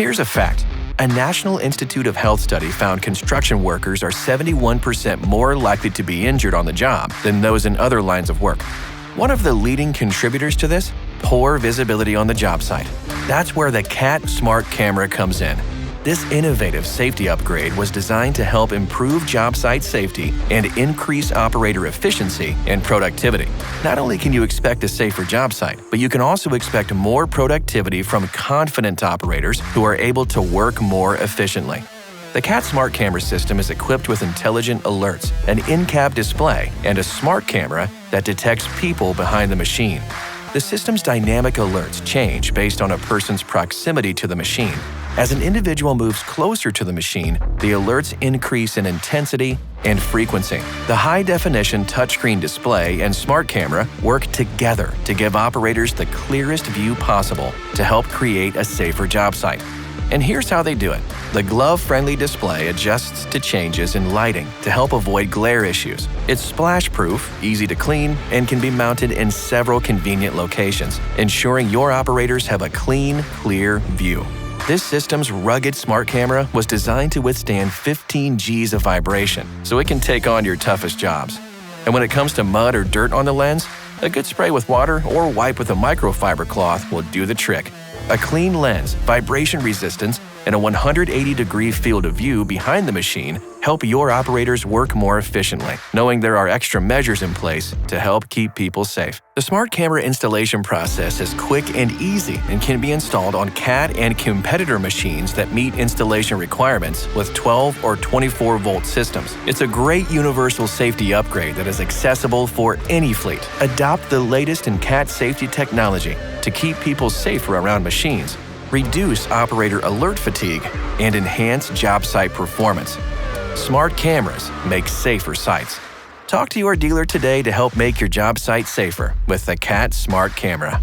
Here's a fact. A National Institute of Health study found construction workers are 71% more likely to be injured on the job than those in other lines of work. One of the leading contributors to this? Poor visibility on the job site. That's where the CAT Smart Camera comes in. This innovative safety upgrade was designed to help improve job site safety and increase operator efficiency and productivity. Not only can you expect a safer job site, but you can also expect more productivity from confident operators who are able to work more efficiently. The CAT Smart Camera system is equipped with intelligent alerts, an in-cab display, and a smart camera that detects people behind the machine. The system's dynamic alerts change based on a person's proximity to the machine. As an individual moves closer to the machine, the alerts increase in intensity and frequency. The high-definition touchscreen display and smart camera work together to give operators the clearest view possible to help create a safer job site. And here's how they do it. The glove-friendly display adjusts to changes in lighting to help avoid glare issues. It's splash-proof, easy to clean, and can be mounted in several convenient locations, ensuring your operators have a clean, clear view. This system's rugged smart camera was designed to withstand 15 Gs of vibration, so it can take on your toughest jobs. And when it comes to mud or dirt on the lens, a good spray with water or wipe with a microfiber cloth will do the trick. A clean lens, vibration resistance, and a 180-degree field of view behind the machine help your operators work more efficiently, knowing there are extra measures in place to help keep people safe. The smart camera installation process is quick and easy and can be installed on CAT and competitor machines that meet installation requirements with 12 or 24-volt systems. It's a great universal safety upgrade that is accessible for any fleet. Adopt the latest in CAT safety technology to keep people safer around machines, reduce operator alert fatigue, and enhance job site performance. Smart cameras make safer sites. Talk to your dealer today to help make your job site safer with the CAT Smart Camera.